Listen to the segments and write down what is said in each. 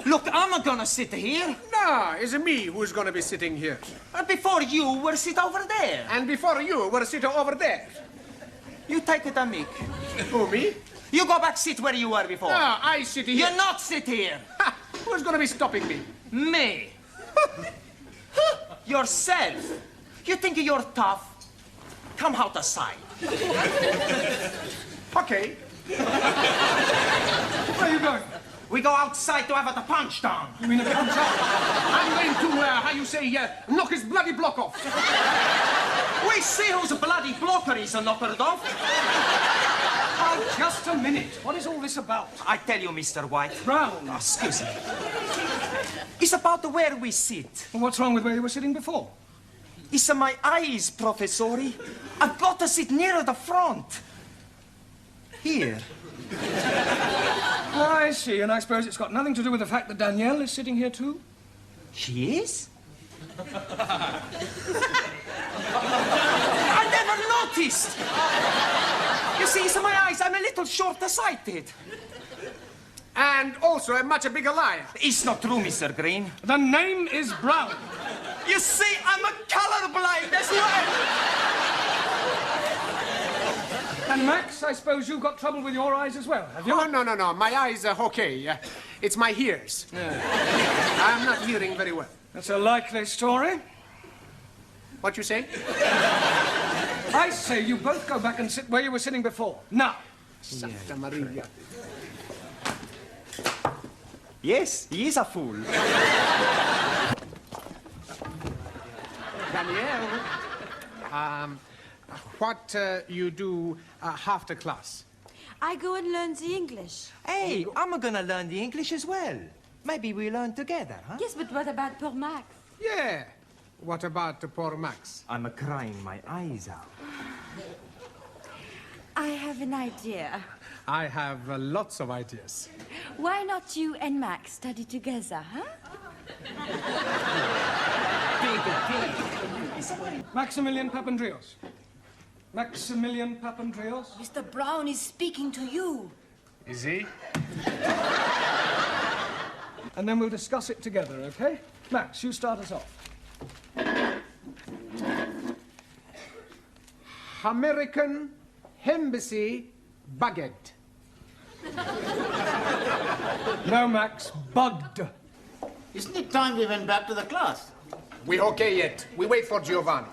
Look, I'm not gonna sit here. No, it's me who's gonna be sitting here. Before you were sit over there. And before you were sitting over there. You take it on, Mick. Who, me? You go back sit where you were before. No, I sit here. You're not sit here. Ha! Who's gonna be stopping me? Me. Yourself. You think you're tough? Come out aside. Okay. Where are you going? We go outside to have a punch down. You mean a punch up? I'm going to, how you say, knock his bloody block off. We see whose bloody blocker is knockered off. Oh, just a minute. What is all this about? I tell you, Mr. White. Brown. Oh, excuse me. It's about where we sit. Well, what's wrong with where you were sitting before? It's my eyes, Professori. I've got to sit near the front. Here. I see, and I suppose it's got nothing to do with the fact that Danielle is sitting here too? She is? I never noticed. You see, it's my eyes. I'm a little short-sighted. And also a much bigger liar. It's not true, Mr. Green. The name is Brown. You see, I'm a colorblind as well. And Max, I suppose you've got trouble with your eyes as well, have you? Oh, no. My eyes are okay. It's my ears. I'm not hearing very well. That's a likely story. What you say? I say you both go back and sit where you were sitting before. Now. Santa Maria. Yes, he is a fool. Danielle, what you do after class? I go and learn the English. Hey, I'm gonna learn the English as well. Maybe we learn together, huh? Yes, but what about poor Max? Yeah. What about poor Max? I'm crying my eyes out. I have an idea. I have lots of ideas. Why not you and Max study together, huh? Maximilian Papandreous. Maximilian Papandreous. Mr. Brown is speaking to you. Is he? And then we'll discuss it together, okay? Max, you start us off. American Embassy Baguette. No, Max, bugged. Isn't it time we went back to the class? We okay yet. We wait for Giovanni.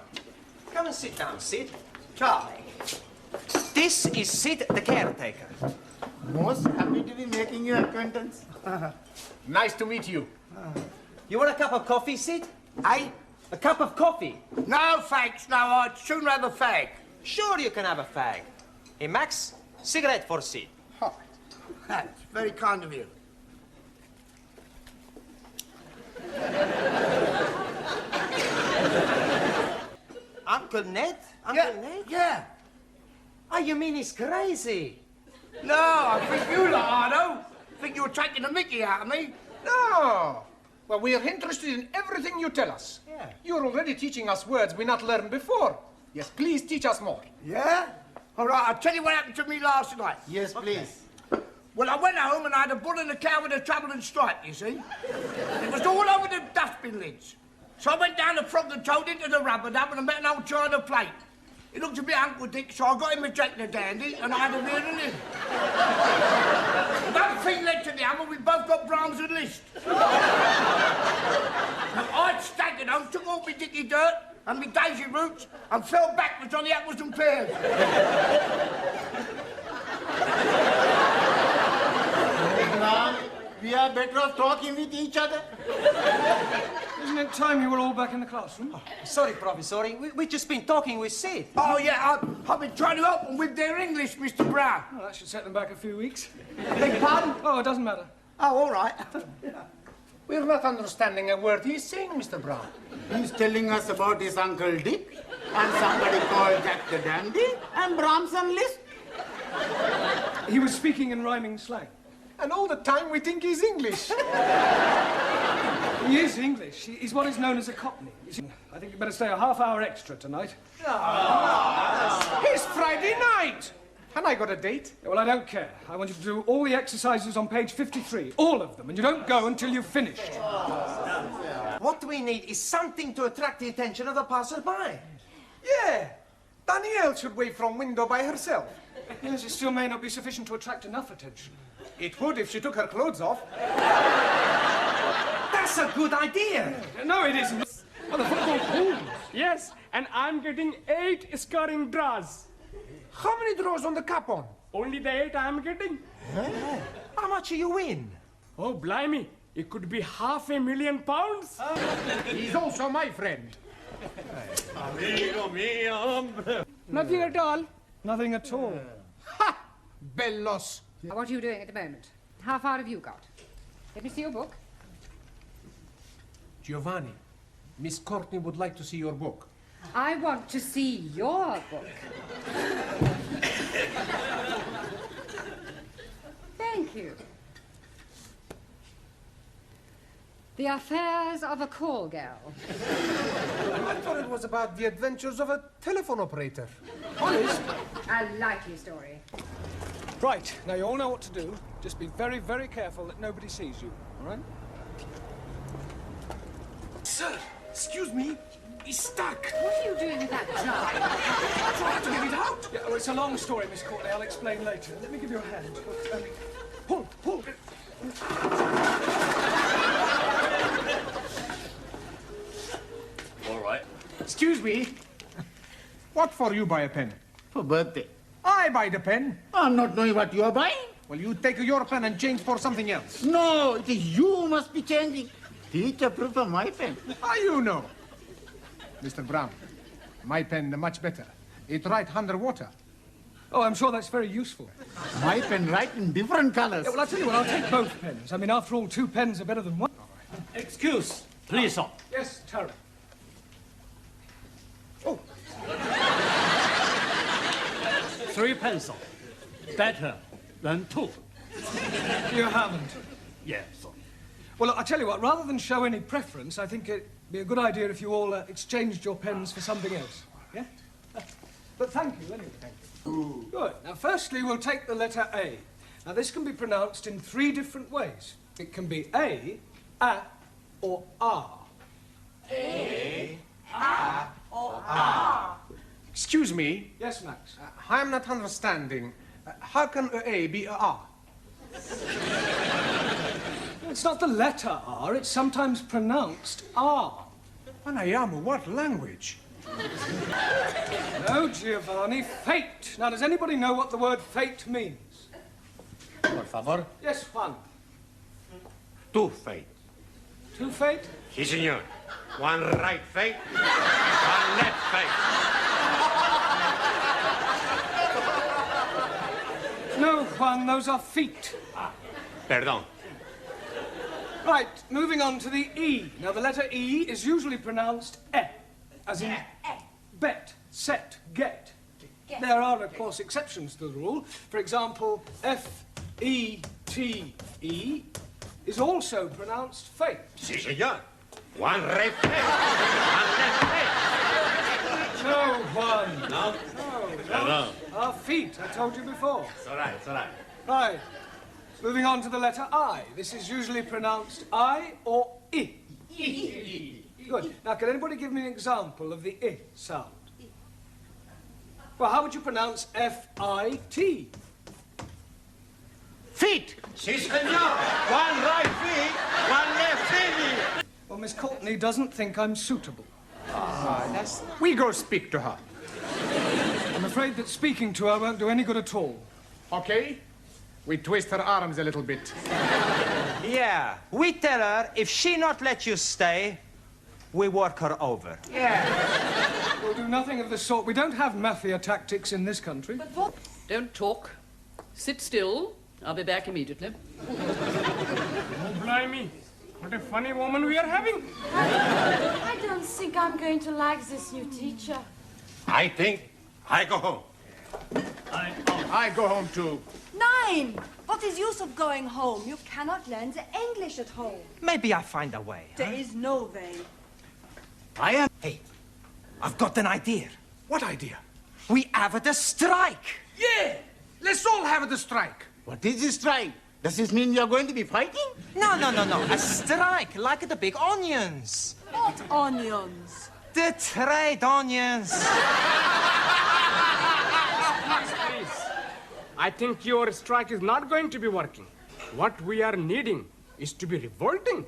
Come and sit down, Sid. Charlie. This is Sid, the caretaker. Most happy to be making your acquaintance. Nice to meet you. You want a cup of coffee, Sid? Aye? A cup of coffee? No, thanks. No, I'd sooner have a fag. Sure you can have a fag. Hey, Max, cigarette for Sid. Oh, that's very kind of you. Uncle Ned? Yeah, Ned? yeah. Oh, you mean he's crazy? No, I think you lot are, though. Think you're taking the mickey out of me? No. Well, we are interested in everything you tell us. Yeah. You're already teaching us words we not learned before. Yes, please teach us more. Yeah? All right, I'll tell you what happened to me last night. Yes, please. Well, I went home and I had a bull and a cow with a trouble and stripe, you see. It was all over the dustbin lids. So I went down the frog and toed into the rubber dub and I met an old china plate. It looked a bit Uncle Dick, so I got him a Jack the Dandy and I had a real in. One thing led to the other, we both got Brahms and Liszt. I'd staggered home, took all my dicky dirt and my daisy roots and fell backwards on the apples and pears. We are better off talking with each other. Isn't it time you were all back in the classroom? Oh, sorry, Professor. We've just been talking with Sid. Oh, yeah, I've been trying to help them with their English, Mr. Brown. Well, that should set them back a few weeks. Beg your pardon? Oh, it doesn't matter. Oh, all right. We're not understanding a word he's saying, Mr. Brown. He's telling us about his Uncle Dick and somebody called Jack the Dandy and Brahms and Liszt. He was speaking in rhyming slang. And all the time we think he's English. He is English. He's what is known as a Cockney. I think you better stay a half hour extra tonight. It's Friday night. And I got a date. Yeah, well, I don't care. I want you to do all the exercises on page 53, all of them, and you don't go until you've finished. What we need is something to attract the attention of the passerby. Yeah. Danielle should wave from window by herself. Yes, it still may not be sufficient to attract enough attention. It would if she took her clothes off. That's a good idea. No, it isn't. Well, the football pool. Yes, and I'm getting 8 scoring draws. How many draws on the cap on? Only the 8 I'm getting. How much are you win? Oh, blimey. It could be £500,000. He's also my friend. Amigo mio. Nothing at all. Nothing at all. Ha! Bellos. What are you doing at the moment? How far have you got? Let me see your book. Giovanni, Miss Courtney would like to see your book. I want to see your book. Thank you. The Affairs of a Call Girl. I thought it was about the adventures of a telephone operator. Honest? A likely story. Right, now you all know what to do. Just be very, very careful that nobody sees you, all right? Sir, excuse me. He's stuck. What are you doing with that jar? Try to get it out. Yeah, well, it's a long story, Miss Courtney. I'll explain later. Let me give you a hand. Pull, pull. All right. Excuse me. What for you buy a pen? For birthday. I buy the pen. I'm not knowing what you are buying. Well, you take your pen and change for something else. No, it is you who must be changing. Teacher prefer my pen. How you know? Mr. Brown, my pen much better. It write underwater. Oh, I'm sure that's very useful. My pen write in different colors. Yeah, well, I'll tell you what, I'll take both pens. I mean, after all, 2 pens are better than 1. Excuse, please, sir. Yes, Terry. Oh. 3 pencils. Better than 2. You haven't. Yes, sir. Well, I'll tell you what, rather than show any preference, I think it'd be a good idea if you all exchanged your pens for something else. Yeah? But thank you, anyway. Thank you. Good. Now, firstly, we'll take the letter A. Now, this can be pronounced in 3 different ways. It can be A, or R. A, or R. Excuse me. Yes, Max? I'm not understanding. How can A be a R? It's not the letter R, it's sometimes pronounced R. Anayamu, what language? No, Giovanni, fate. Now, does anybody know what the word fate means? Por favor. Yes, Juan. 2 fate. 2 fate? Si, senor. 1 right fate, 1 left fate. No, Juan, those are feet. Perdón. Right, moving on to the E. Now, the letter E is usually pronounced E, as in bet, set, get. There are, of course, exceptions to the rule. For example, F-E-T-E is also pronounced fate. Si, senor. 1 right fate, 1 left fate. No, Juan. No? Perdón. Our feet, I told you before. It's all right, it's all right. Right. Moving on to the letter I. This is usually pronounced I or I. Good. Now, can anybody give me an example of the I sound? Well, how would you pronounce F-I-T? Feet. Si, senor. 1 right feet, 1 left feet. Well, Miss Courtney doesn't think I'm suitable. We go speak to her. I'm afraid that speaking to her won't do any good at all. Okay? We twist her arms a little bit. Yeah, we tell her if she not let you stay, we work her over. We'll do nothing of the sort. We don't have mafia tactics in this country. Don't talk. Sit still. I'll be back immediately. Oh, blimey. What a funny woman we are having. I don't think I'm going to like this new teacher. I think I go home. I go home too. Nein! What is use of going home? You cannot learn the English at home. Maybe I find a way. There is no way. I am. Hey, I've got an idea. What idea? We have a strike. Yeah! Let's all have the strike. What is this strike? Does this mean you're going to be fighting? No. A strike, like the big onions. What onions? The trade onions. Please. I think your strike is not going to be working. What we are needing is to be revolting.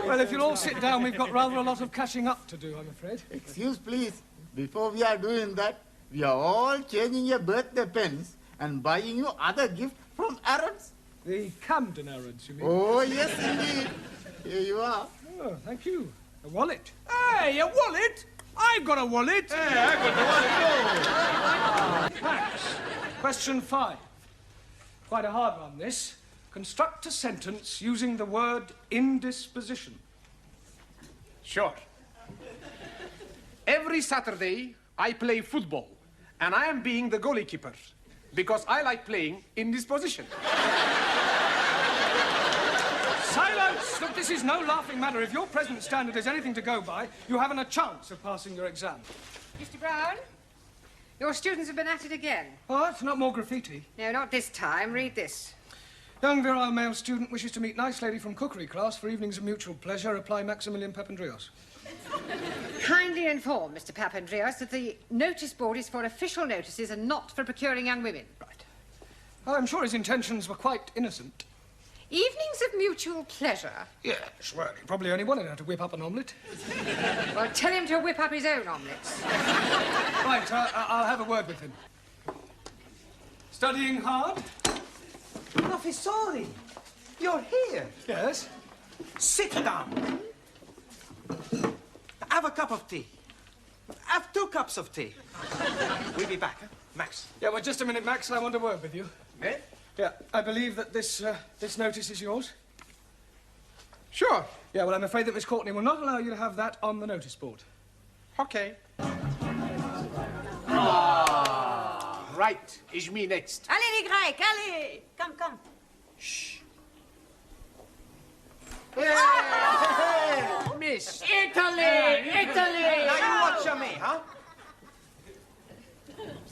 Well, if you'll all sit down, we've got rather a lot of catching up to do, I'm afraid. Excuse, please. Before we are doing that, we are all changing your birthday pens and buying you other gifts from Arabs. The Camden Arabs, you mean? Oh, yes, indeed. Here you are. Oh, thank you. A wallet. Hey, a wallet? I've got a wallet. Hey, I got the wallet, Max, question 5. Quite a hard one, this. Construct a sentence using the word indisposition. Sure. Every Saturday, I play football, and I am being the goalkeeper because I like playing in this position. Silence! Look, this is no laughing matter. If your present standard is anything to go by, you haven't a chance of passing your exam. Mr. Brown, your students have been at it again. What? Not more graffiti? No, not this time. Read this. Young virile male student wishes to meet nice lady from cookery class for evenings of mutual pleasure. Reply Maximilian Papandreou. Kindly inform Mr. Papandreou that the notice board is for official notices and not for procuring young women. Right. I'm sure his intentions were quite innocent. Evenings of mutual pleasure? Yes, well, he probably only wanted her to whip up an omelette. Well, tell him to whip up his own omelettes. Right, I'll have a word with him. Studying hard? Professori, you're here. Yes? Sit down. Have a cup of tea. Have 2 cups of tea. We'll be back, huh? Max. Yeah, well, just a minute, Max. I want a word with you. Eh? Yeah, I believe that this notice is yours. Sure. Yeah, well, I'm afraid that Miss Courtney will not allow you to have that on the notice board. Okay. Right, is me next. Allez, les Grecs, allez! Come. Shh. Miss. Italy! Italy! Now you watch me, huh?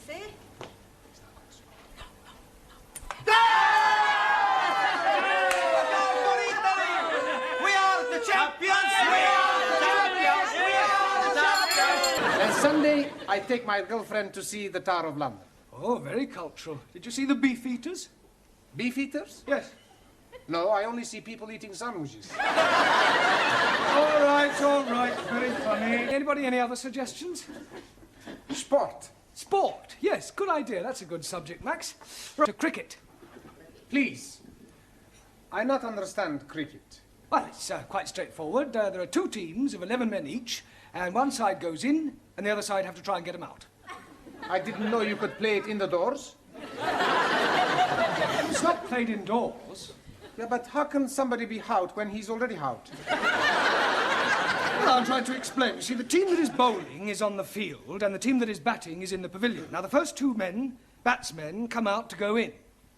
See? Sunday, I take my girlfriend to see the Tower of London. Oh, very cultural. Did you see the beef eaters? Beef eaters? Yes. No, I only see people eating sandwiches. All right. Very funny. Anybody, any other suggestions? Sport. Sport. Yes, good idea. That's a good subject, Max. Right, to cricket. Please. I not understand cricket. Well, it's quite straightforward. There are 2 teams of 11 men each, and one side goes in, and the other side have to try and get them out. I didn't know you could play it in the doors. It's not played indoors. Yeah, but how can somebody be out when he's already out? Well, I'm trying to explain. You see, the team that is bowling is on the field, and the team that is batting is in the pavilion. Now, the first 2 men, batsmen, come out to go in.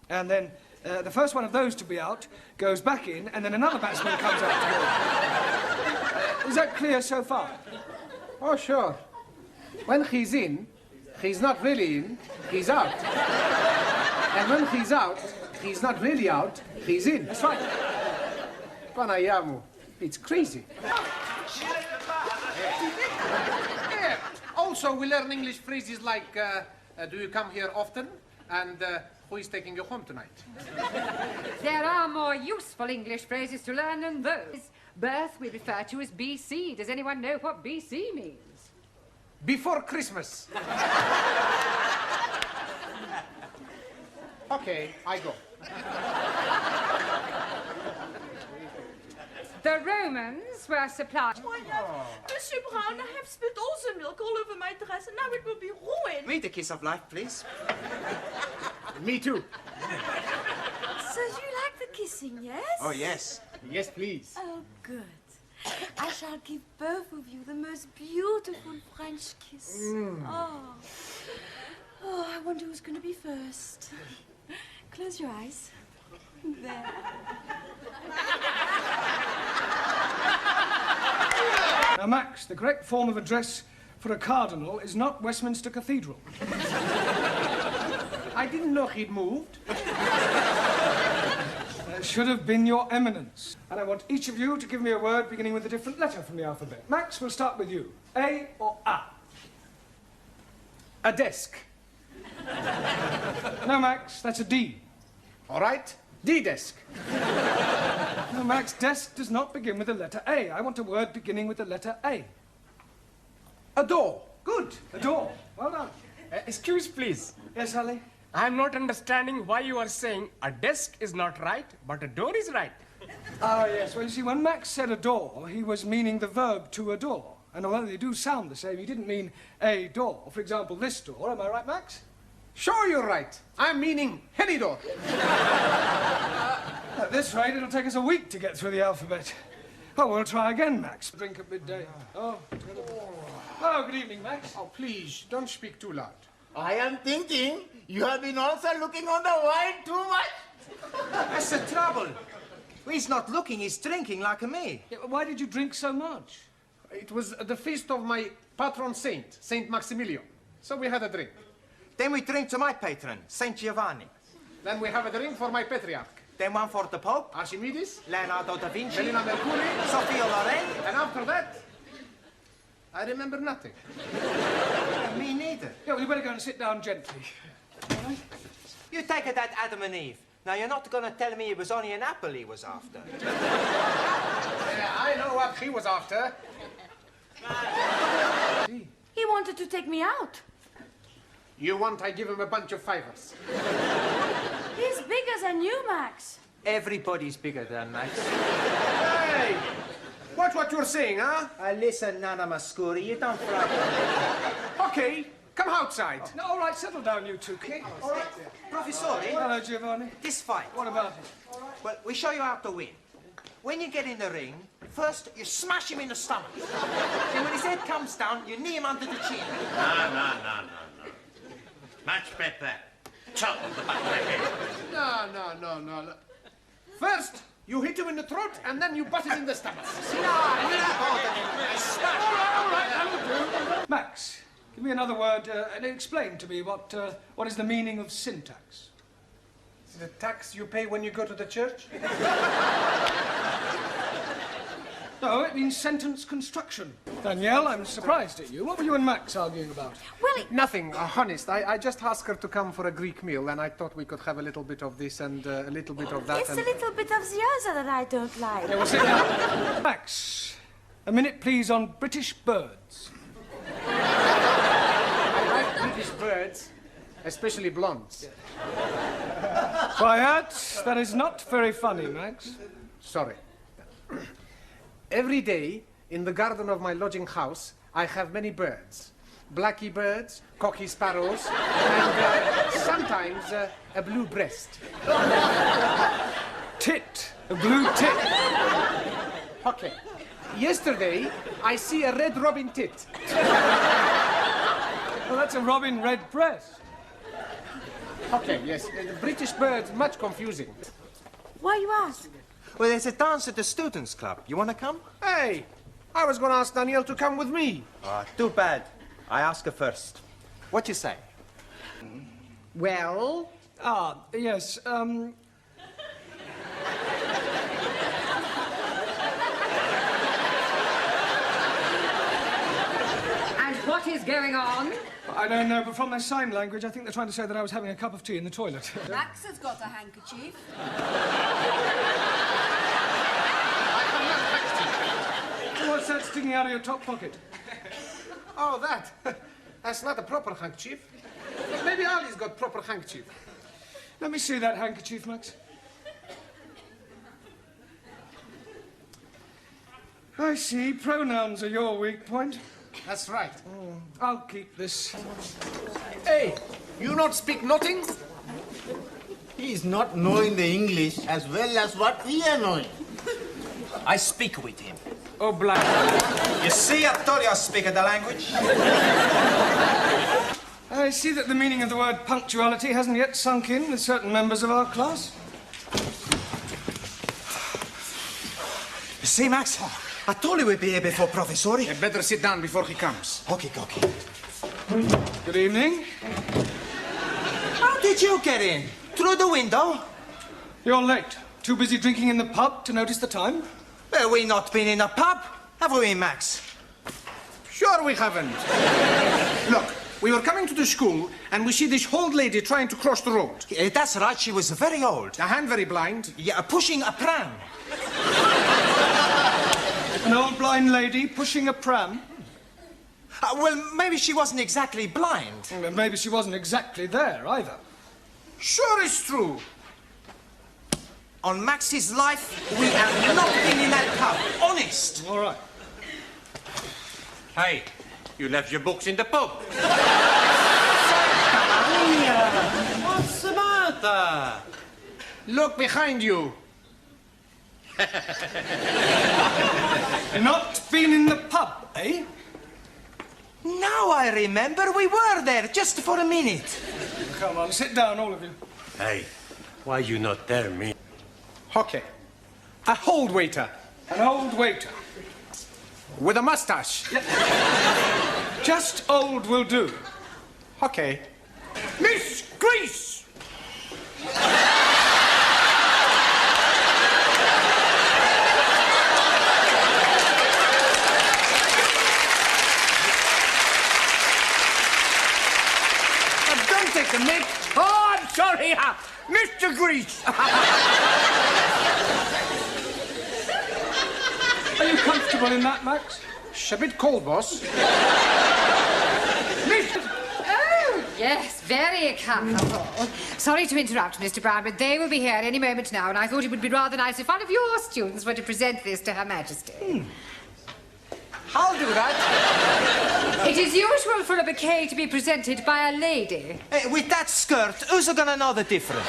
And then the first one of those to be out goes back in, and then another batsman comes out to go in. Is that clear so far? Oh, sure. When he's in, he's not really in, he's out. And when he's out, he's not really out, he's in. That's right. Panayamu, it's crazy. Yeah. Also, we learn English phrases like, do you come here often? And who is taking you home tonight? There are more useful English phrases to learn than those. Birth we refer to as BC. Does anyone know what BC means? Before Christmas. Okay, I go. The Romans were supplied. Monsieur Brown, I have spilled all the milk all over my dress, and now it will be ruined. Read the kiss of life, please. Me too. So you like the kissing, yes? Oh, yes. Yes, please. Oh, good. I shall give both of you the most beautiful French kiss. Oh, I wonder who's going to be first. Close your eyes. There. Now, Max, the correct form of address for a cardinal is not Westminster Cathedral. I didn't know he'd moved. That should have been Your Eminence. And I want each of you to give me a word beginning with a different letter from the alphabet. Max, we'll start with you. A or A? A desk. No, Max, that's a D. All right. D-desk. No, Max, desk does not begin with the letter A. I want a word beginning with the letter A. A door. Good. A door. Well done. Excuse, please. Yes, Ali? I'm not understanding why you are saying a desk is not right, but a door is right. Ah, yes. Well, you see, when Max said adore, he was meaning the verb to adore. And although they do sound the same, he didn't mean a door. For example, this door. Am I right, Max? Sure, you're right. I'm meaning any door. At this rate, it'll take us a week to get through the alphabet. Oh, we'll try again, Max. Drink at midday. Oh, good evening, Max. Oh, please, don't speak too loud. I am thinking you have been also looking on the wine too much. That's the trouble. He's not looking, he's drinking like me. Yeah, why did you drink so much? It was the feast of my patron saint, Saint Maximilian. So we had a drink. Then we drink to my patron, Saint Giovanni. Then we have a drink for my patriarch. Then one for the Pope, Archimedes, Leonardo da Vinci, Melina Mercury, Sophia Loren. and after that, I remember nothing. Me neither. Yeah, well, you better go and sit down gently. All right? You take it at Adam and Eve. Now, you're not going to tell me it was only an apple he was after. Yeah, I know what he was after. He wanted to take me out. You want I give him a bunch of fivers? He's bigger than you, Max. Everybody's bigger than Max. Hey! Watch what you're saying, huh? Listen, Nana Mascuri, you don't frighten me. Okay, come outside. No, all right, settle down, you two. All right, Professore, Hello, Giovanni. this fight. What about it? Well, we show you how to win. When you get in the ring, first you smash him in the stomach. Then when his head comes down, you knee him under the chin. No. Much better. Chop on the back of the head. No. First, you hit him in the throat, and then you butt him in the stomach. Max, give me another word and explain to me what is the meaning of syntax. The tax you pay when you go to the church? No, it means sentence construction. Danielle, I'm surprised at you. What were you and Max arguing about? Well, Nothing, honest. I just asked her to come for a Greek meal, and I thought we could have a little bit of this and a little bit of that. it's a little bit of the other that I don't like. Yeah, well, sit down. Max, a minute, please, on British birds. I like British birds, especially blondes. Quiet. That is not very funny, Max. Sorry. Every day, in the garden of my lodging house, I have many birds. Blacky birds, cocky sparrows, and sometimes a blue breast. Tit. A blue tit. Okay. Yesterday, I see a red robin tit. Well, that's a robin redbreast. Okay, yes. The British birds, much confusing. Why you ask? Well, there's a dance at the Students' Club. You want to come? Hey, I was going to ask Danielle to come with me. Too bad. I ask her first. What you say? Well, Yes, And what is going on? I don't know, but from their sign language, I think they're trying to say that I was having a cup of tea in the toilet. Max has got a handkerchief. What's that sticking out of your top pocket? Oh, that. That's not a proper handkerchief. Maybe Ali's got proper handkerchief. Let me see that handkerchief, Max. I see. Pronouns are your weak point. That's right. I'll keep this. Hey, you not speak nothing? He is not knowing the English as well as what we are knowing. I speak with him. Oh, black. You see, I told you I speak the language. I see that the meaning of the word punctuality hasn't yet sunk in with certain members of our class. You see, Max? I told you we'd be here before Professore. You better sit down before he comes. Okay. Good evening. did you get in? Through the window? You're late. Too busy drinking in the pub to notice the time? Well, we not been in a pub, have we, Max? Sure we haven't. Look, we were coming to the school and we see this old lady trying to cross the road. That's right, she was very old. A hand very blind. Yeah, pushing a pram. An old blind lady pushing a pram? Well, maybe she wasn't exactly blind. Well, maybe she wasn't exactly there, either. Sure it's true. On Max's life, we have not been in that pub. Honest. All right. Hey, you left your books in the pub. What's the matter? Look behind you. Not been in the pub, eh? Now I remember we were there just for a minute. Come on, sit down, all of you. Hey, why you not tell me? Okay. A old waiter. An old waiter. With a mustache. Yeah. Just old will do. Okay. Miss Grease! Don't take the mic. Oh, I'm sorry, Mr. Grease. Are you comfortable in that, Max? It's a bit cold, boss. Oh, yes, very comfortable. Sorry to interrupt, Mr. Brown, but they will be here any moment now, and I thought it would be rather nice if one of your students were to present this to Her Majesty. I'll do that. It is usual for a bouquet to be presented by a lady. Hey, with that skirt, who's gonna know the difference?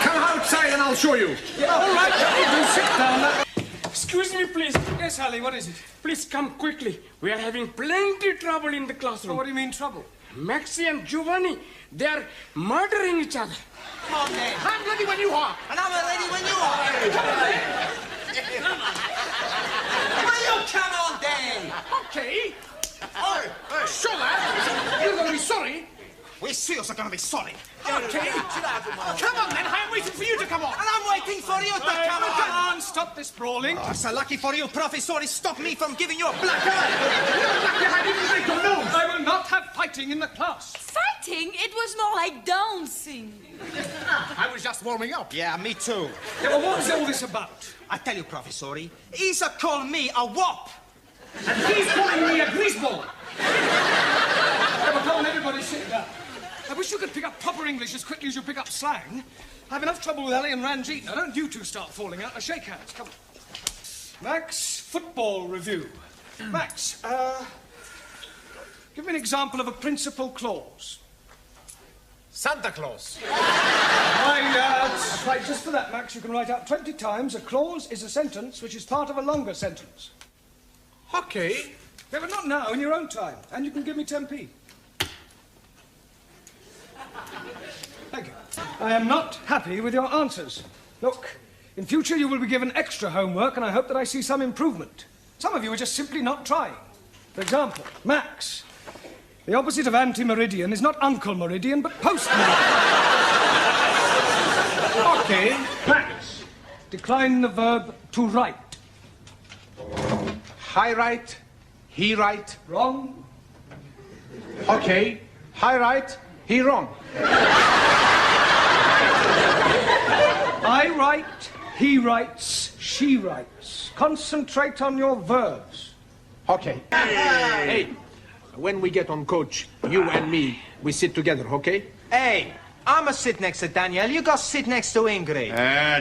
Come outside and I'll show you. Yeah, all right, do sit down. Excuse me, please. Yes, Harley, what is it? Please come quickly. We are having plenty trouble in the classroom. Oh, what do you mean, trouble? Maxie and Giovanni, they are murdering each other. Come on, then. I'm ready when you are. And I'm ready when you are. Will you come on, then? Okay. Oh, sure, lad. You're going to be sorry. We serious are gonna be sorry. Okay. Come on, then. I'm waiting for you to come on. And I'm waiting for you to come on. Come on, stop this brawling. Oh, so lucky for you, Professor, he stopped me from giving you a black eye. I didn't break your nose. I will not have fighting in the class. Fighting? It was more like dancing. I was just warming up. Yeah, me too. Yeah, well, what was all this about? I tell you, Professor, he's called me a wop. And he's calling me a greaseball. Yeah, but come on, everybody sit down. I wish you could pick up proper English as quickly as you pick up slang. I have enough trouble with Ellie and Ranjit. Now, don't you two start falling out. Now, shake hands. Come on. Max, football review. Max, give me an example of a principal clause. Santa Claus. Right, just for that, Max, you can write out 20 times a clause is a sentence which is part of a longer sentence. Okay. Yeah, but not now, in your own time. And you can give me 10p. Thank you. I am not happy with your answers. Look, in future you will be given extra homework, and I hope that I see some improvement. Some of you are just simply not trying. For example, Max. The opposite of anti-meridian is not Uncle Meridian, but post-meridian. Okay. Max, decline the verb to write. I write, he write. Wrong. Okay. I write, he wrong. I write, he writes, she writes. Concentrate on your verbs. Okay. Hey, when we get on coach, you and me, we sit together, okay? Hey, I'ma sit next to Danielle. You go sit next to Ingrid.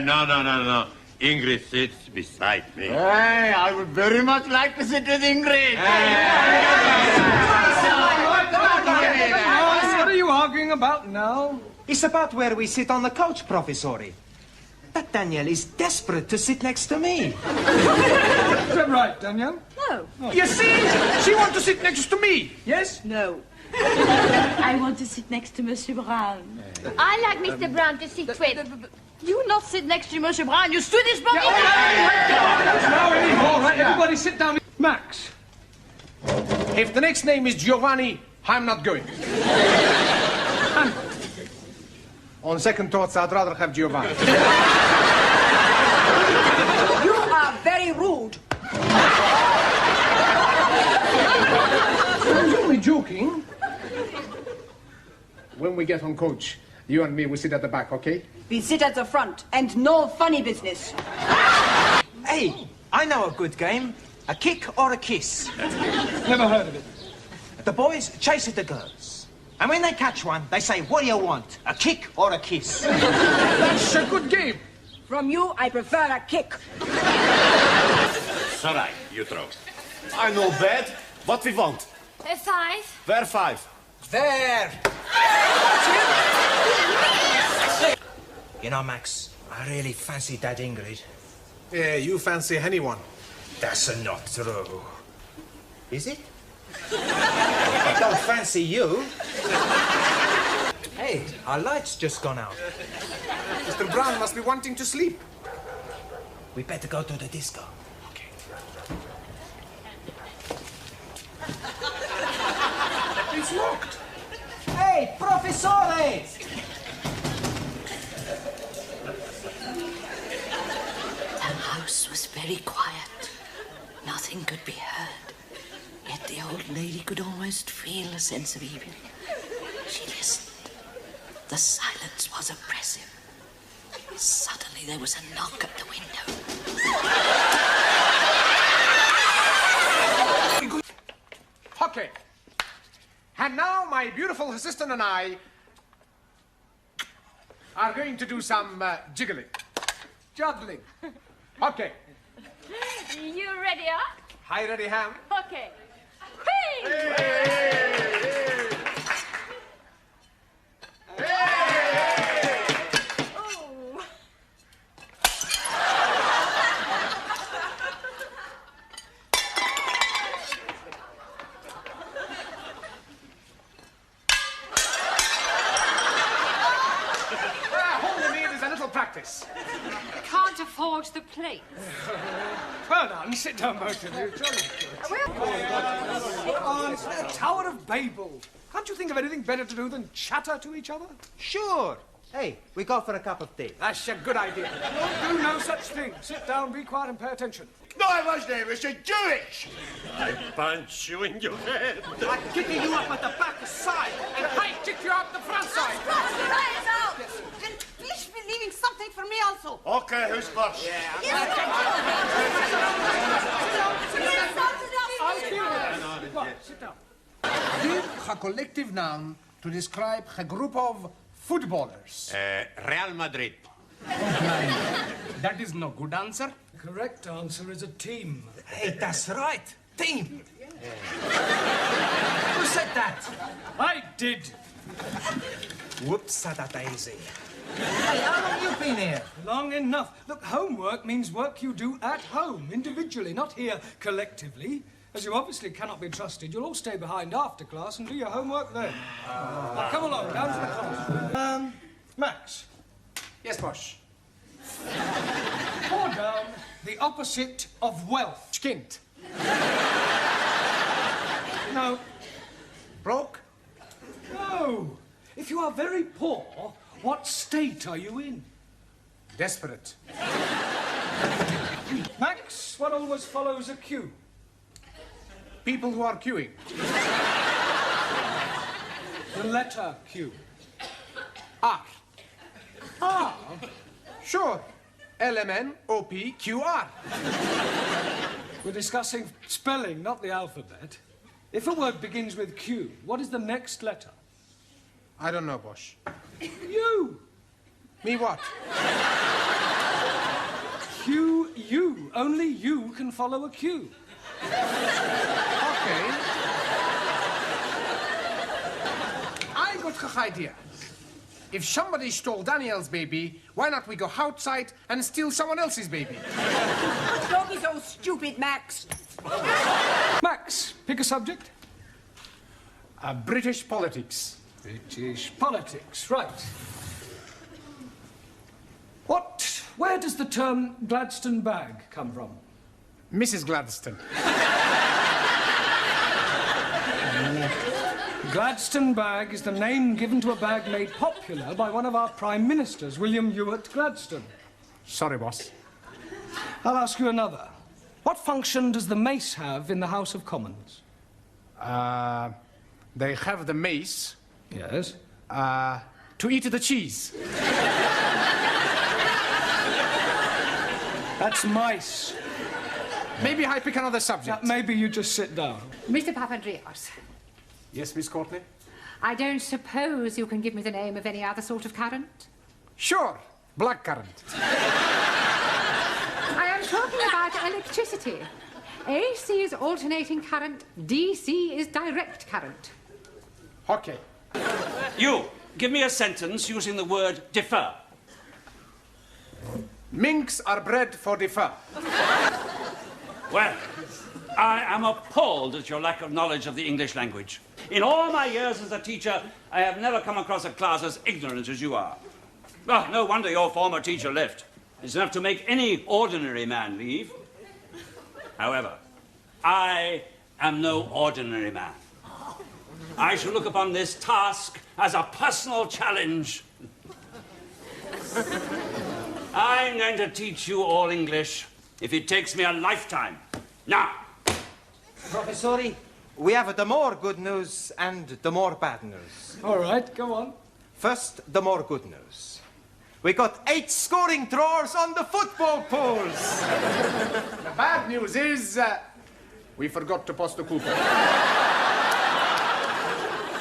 No. Ingrid sits beside me. Hey, I would very much like to sit with Ingrid. What are you arguing about now? It's about where we sit on the couch, Professor. But Danielle is desperate to sit next to me. Is that right, Danielle? No. You see? She wants to sit next to me. Yes? No. I want to sit next to Monsieur Brown. I like Mr. Brown to sit with. You not sit next to Monsieur Brown. You stood this morning. Now anymore, right? Everybody sit down. Max. If the next name is Giovanni, I'm not going. And On second thoughts, I'd rather have Giovanni. You are very rude. You're only joking. When we get on coach, you and me will sit at the back, okay? We sit at the front, and no funny business. Hey, I know a good game. A kick or a kiss. Never heard of it. The boys chase the girls. And when they catch one, they say, what do you want? A kick or a kiss? That's a good game. From you, I prefer a kick. Sorry, you throw. I know bad. What we want? 5. Where 5? There! You know, Max, I really fancy that Ingrid. Yeah, you fancy anyone. That's not true. Is it? I don't fancy you. Hey, our light's just gone out. Mr. Brown must be wanting to sleep. We better go to the disco. Okay. It's locked. Hey, professores! The house was very quiet. Nothing could be heard. Yet the old lady could almost feel a sense of evil. She listened. The silence was oppressive. Suddenly there was a knock at the window. Okay. And now my beautiful assistant and I are going to do some jiggling. Juggling. Okay. You ready, huh? Hi, ready, ham. Okay. Whee! Oh. All we need is a little practice. Can't afford the plate. Well done. Sit down, both of you. Jolly good. Oh, it's the Tower of Babel. Can't you think of anything better to do than chatter to each other? Sure. Hey, we go for a cup of tea. That's a good idea. Don't do no such thing. Sit down, be quiet, and pay attention. No, I wasn't there, Mr. Jewish. I punch you in your head. I'm kicking you up at the back side, and I kick you up the front side. And please be leaving something for me also. Okay, who's first? Sit down. Give a collective noun to describe a group of footballers. Real Madrid. That is no good answer. The correct answer is a team. Hey, that's right. Team. Who said that? I did. Whoops, a daisy. Hey, how long you been here? Long enough. Look, homework means work you do at home, individually, not here collectively. As you obviously cannot be trusted, you'll all stay behind after class and do your homework then. Now, come along, down to the classroom. Max. Yes, boss. Pour down the opposite of wealth. Skint. No. Broke? No. If you are very poor, what state are you in? Desperate. Max, what always follows a cue? People who are queuing. The letter Q. R. R? Sure. LMNOPQR. We're discussing spelling, not the alphabet. If a word begins with Q, what is the next letter? I don't know, boss. U. Me what? Q, U. Only you can follow a Q. Okay. I got an idea. If somebody stole Danielle's baby, why not we go outside and steal someone else's baby? Don't be so stupid, Max. Max, pick a subject. British politics. British politics, right. Where does the term Gladstone bag come from? Mrs. Gladstone. Gladstone bag is the name given to a bag made popular by one of our Prime Ministers, William Ewart Gladstone. Sorry, boss. I'll ask you another. What function does the mace have in the House of Commons? They have the mace. Yes? To eat the cheese. That's mice. Maybe I pick another subject. Maybe you just sit down. Mr. Papandreou. Yes, Miss Courtney? I don't suppose you can give me the name of any other sort of current? Sure. Blackcurrant. I am talking about electricity. AC is alternating current, DC is direct current. Okay. You, give me a sentence using the word defer. Minks are bred for defer. Well, I am appalled at your lack of knowledge of the English language. In all my years as a teacher, I have never come across a class as ignorant as you are. Well, no wonder your former teacher left. It's enough to make any ordinary man leave. However, I am no ordinary man. I shall look upon this task as a personal challenge. I'm going to teach you all English if it takes me a lifetime. Now. Professori, we have the more good news and the more bad news. All right, go on. First, the more good news. We got 8 scoring drawers on the football pools. The bad news is we forgot to post the coupon.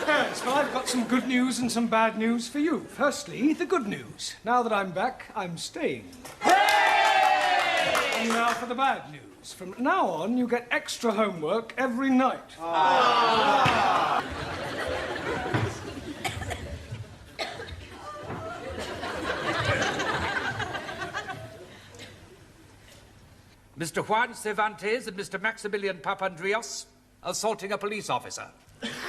Yes, well, I've got some good news and some bad news for you. Firstly, the good news. Now that I'm back, I'm staying. Hey! And now for the bad news. From now on, you get extra homework every night. Ah. Mr. Juan Cervantes and Mr. Maximilian Papandreou assaulting a police officer.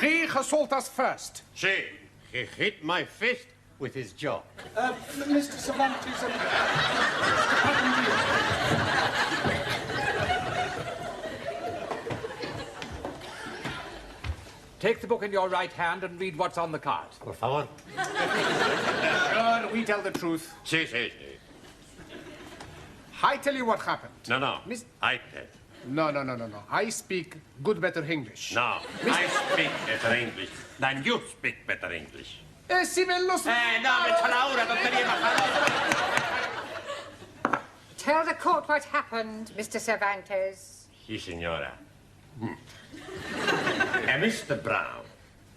He assaulted us first. See, he hit my fist with his jaw. Mr. Cervantes and Mr. Papandreou. Take the book in your right hand and read what's on the card. Por favor. Sure, we tell the truth. Sí, sí, sí. I tell you what happened. No. Miss... I tell. No. I speak good, better English. No, I speak better English than you speak better English. Si me lo... no, me c'ho ora, tonteria ma Tell the court what happened, Mr. Cervantes. Si, signora. And Mr. Brown,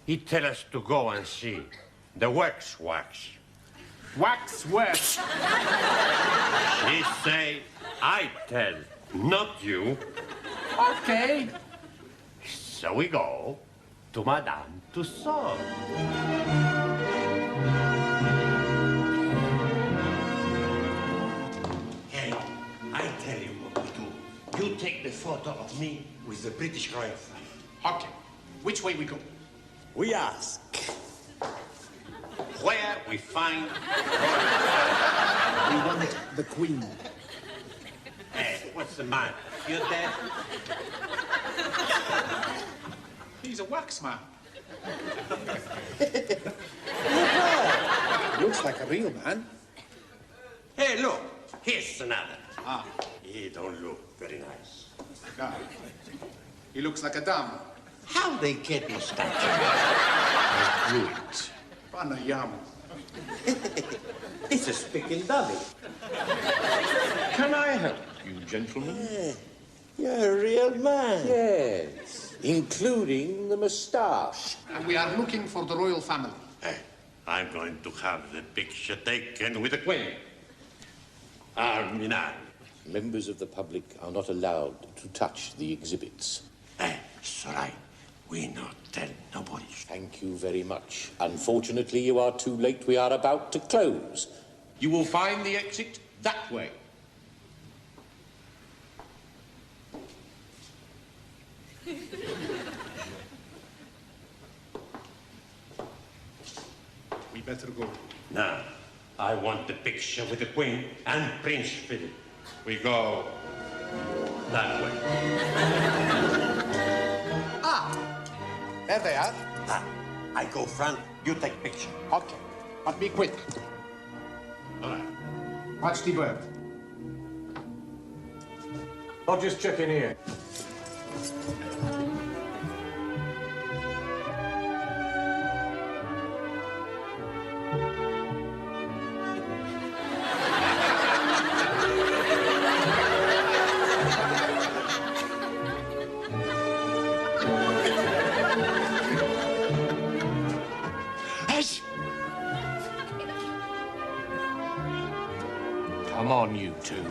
he tell us to go and see the wax. Wax works. He say, I tell, not you. Okay. So we go to Madame Tussaud. Hey, I tell you what we do. You take the photo of me with the British Royal flag. Okay. Which way we go? We ask where we find We want the Queen. Hey, what's the matter? You dead? He's a wax man. Looks like a real man. Hey, look, here's another. Ah. He don't look very nice. No. He looks like a dame. How they get mustache? They do it. Panayam. It's a speaking dummy. Can I help you, gentlemen? You're a real man. Yes, including the moustache. And we are looking for the royal family. I'm going to have the picture taken with the Queen. Arminal. Members of the public are not allowed to touch the exhibits. It's all right. We not tell nobody. Thank you very much. Unfortunately, you are too late. We are about to close. You will find the exit that way. We better go. Now, I want the picture with the Queen and Prince Philip. We go that way. Ah, there they are. I go front, you take picture. Okay, but be quick. All right. Watch the bird. I'll just check in here. Come on, you two.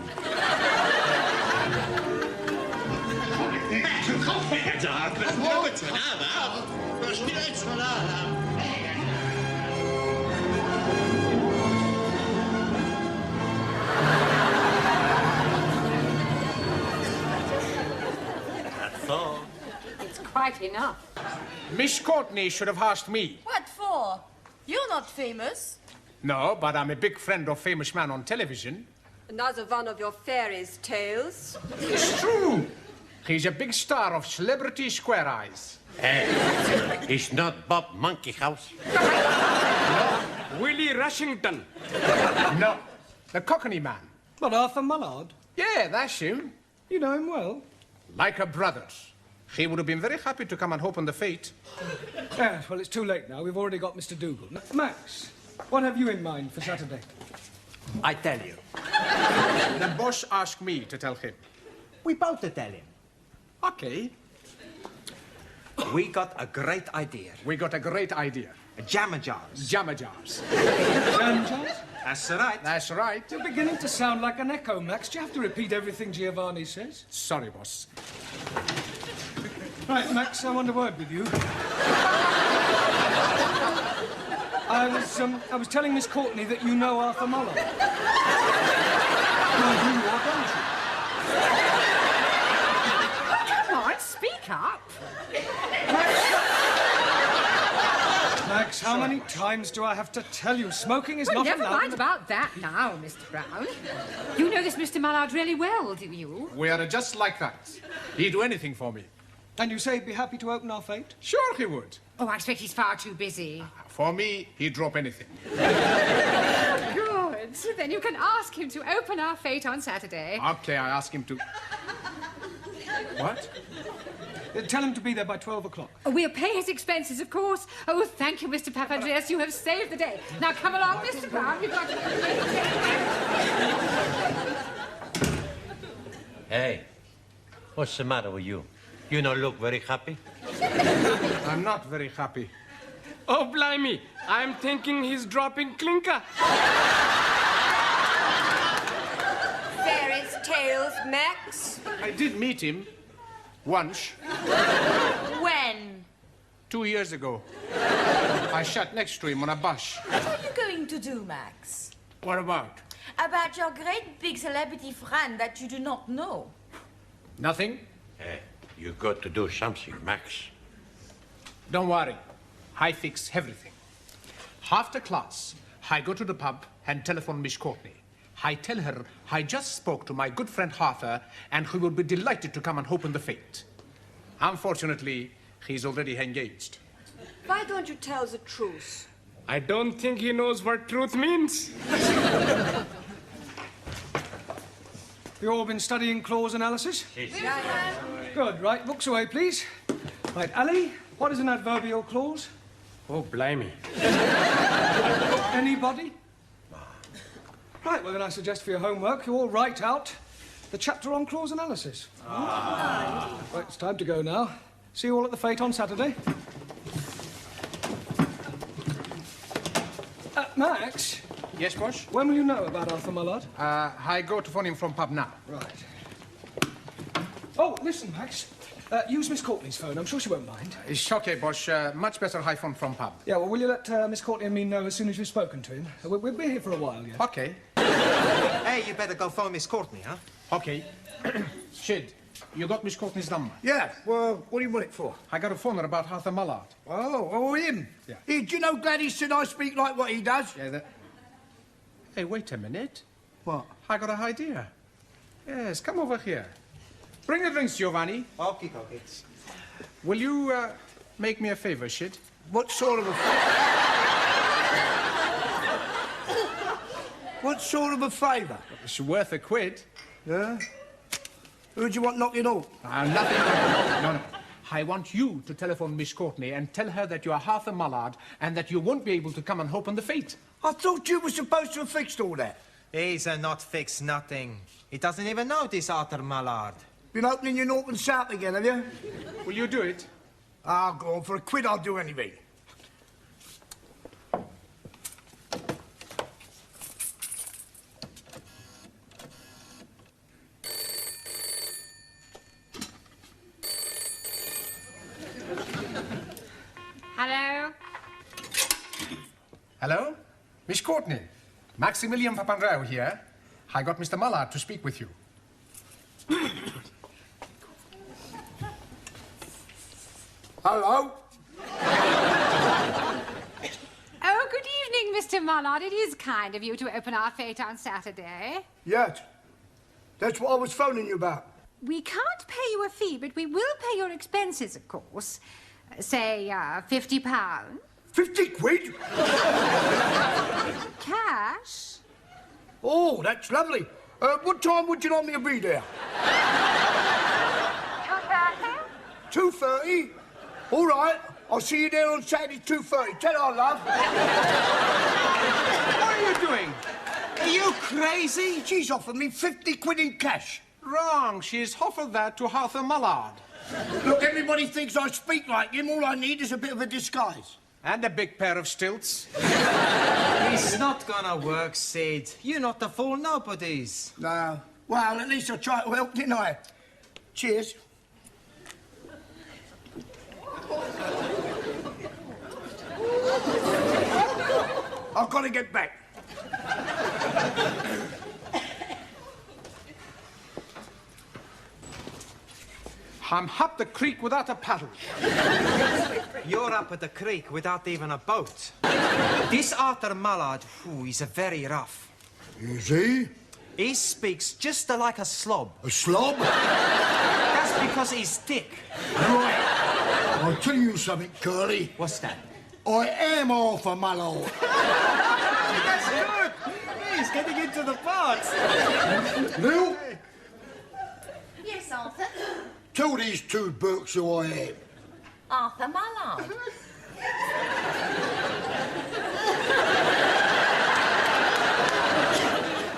That's all. It's quite enough. Miss Courtney should have asked me. What for? You're not famous. No, but I'm a big friend of famous man on television. Another one of your fairies' tales. It's true. He's a big star of Celebrity Square Eyes. It's not Bob Monkey House. Willie Rushington. No, the Cockney man. What, Arthur Mullard? Yeah, that's him. You know him well. Like a brothers. He would have been very happy to come and open the fete. Yes, well, it's too late now. We've already got Mr. Dougal. Max, what have you in mind for Saturday? I tell you. The boss asked me to tell him. We both to tell him. Okay. We got a great idea. We got a great idea. Jammer jars. Jammer jars. Jam jars? That's right. That's right. You're beginning to sound like an echo, Max. Do you have to repeat everything Giovanni says? Sorry, boss. Right, Max, I want a word with you. I was telling Miss Courtney that you know Arthur Mullard. You know who you are, don't you? Come on, speak up. Max, how many times do I have to tell you? Smoking is not Never allowed. mind about that now, Mr. Brown. You know this Mr. Mullard really well, do you? We are just like that. He'd do anything for me. And you say he'd be happy to open our fete? Sure he would. Oh, I expect he's far too busy. For me, he'd drop anything. Good. Then you can ask him to open our fete on Saturday. Okay, I ask him to... What? Tell him to be there by 12 o'clock. Oh, we'll pay his expenses, of course. Oh, thank you, Mr. Papandreou. You have saved the day. Now, come along, Mr. Brown. You've got to... Hey, what's the matter with you? You don't look very happy. I'm not very happy. Oh, blimey. I'm thinking he's dropping clinker. Fairies' tales, Max. I did meet him. Once. When? 2 years ago. I sat next to him on a bus. What are you going to do, Max? What about? About your great big celebrity friend that you do not know. Nothing? Hey, you got to do something, Max. Don't worry. I fix everything. After class, I go to the pub and telephone Miss Courtney. I tell her I just spoke to my good friend Arthur and he will be delighted to come and open the fete. Unfortunately, he's already engaged. Why don't you tell the truth? I don't think he knows what truth means. You all been studying clause analysis? Yeah. Good. Right, books away, please. Right, Ali, what is an adverbial clause? Oh, blimey. Anybody? Right, well, then I suggest for your homework you all write out the chapter on clause analysis. Right, it's time to go now. See you all at the fete on Saturday. Max? Yes, boss? When will you know about Arthur Mullard? I go to phone him from pub now. Right. Oh, listen, Max. Use Miss Courtney's phone. I'm sure she won't mind. It's okay, boss. Much better I phone from pub. Yeah, well, will you let Miss Courtney and me know as soon as you've spoken to him? We'll be here for a while, yeah? Okay. Hey, you better go phone Miss Courtney, huh? Okay. Shid, you got Miss Courtney's number? Yeah, well, what do you want it for? I got a phone her about Arthur Mullard. Oh, him? Yeah. Hey, do you know Gladys said I speak like what he does? Yeah, that... Hey, wait a minute. What? I got an idea. Yes, come over here. Bring the drinks, Giovanni. Okay. Will you make me a favor, Shid? What sort of a... What sort of a favour? It's worth a quid. Yeah? Who do you want knocking off? Nothing. No. I want you to telephone Miss Courtney and tell her that you are Arthur Mullard and that you won't be able to come and open the fete. I thought you were supposed to have fixed all that. He's not fixed nothing. He doesn't even know this Arthur Mullard. Been opening your north and south again, have you? Will you do it? Ah, go on. For a quid, I'll do anything. Hello? Hello? Miss Courtney. Maximilian Papandreou here. I got Mr. Mullard to speak with you. Hello? Oh, good evening, Mr. Mullard. It is kind of you to open our fete on Saturday. Yes. That's what I was phoning you about. We can't pay you a fee, but we will pay your expenses, of course. Say, £50. 50 quid? Cash? Oh, that's lovely. What time would you like me to be there? 2:30? 2:30? All right. I'll see you there on Saturday, 2:30. Tell her, love. What are you doing? Are you crazy? She's offered me 50 quid in cash. Wrong. She's offered that to Arthur Mullard. Look, everybody thinks I speak like him. All I need is a bit of a disguise. And a big pair of stilts. It's not gonna work, Sid. You're not the fool nobodies. No. Well, at least I tried to help, didn't I? Cheers. I've got to get back. I'm up the creek without a paddle. You're up at the creek without even a boat. This Arthur Mullard, he's very rough. Is he? He speaks just like a slob. A slob? That's because he's thick. Right. I'll tell you something, Curly. What's that? I am Arthur Mullard. That's good. He's getting into the parts. Lil, Yes, Arthur. tell these two Burks who I am. Arthur Mullard.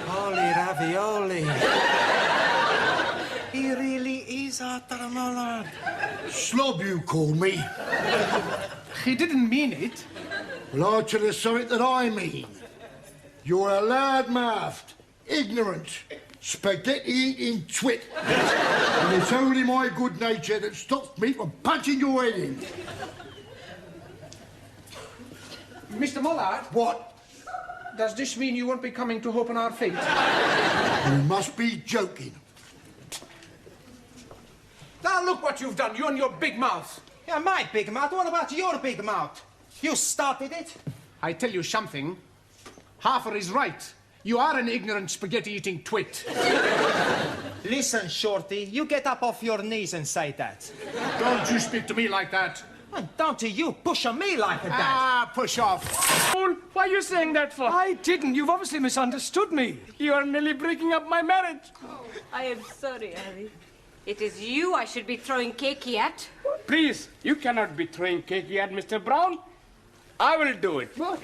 Holy ravioli. He really is Arthur Mullard. Slob, you call me. He didn't mean it. Well, I'll tell you something that I mean. You're a loud-mouthed, ignorant, spaghetti-eating twit. And it's only my good nature that stops me from punching your head in. Mr. Mullard? What? Does this mean you won't be coming to open our fete? You must be joking. Now look what you've done, you and your big mouth. Yeah, my big mouth. What about your big mouth? You started it. I tell you something. Arthur is right. You are an ignorant spaghetti-eating twit. Listen, Shorty, you get up off your knees and say that. Don't you speak to me like that. And don't you push on me like that. Ah, push off. Fool, what are you saying that for? I didn't. You've obviously misunderstood me. You are nearly breaking up my marriage. I am sorry, Harry. It is you I should be throwing cakey at. Please, you cannot be throwing cakey at Mr. Brown. I will do it. What?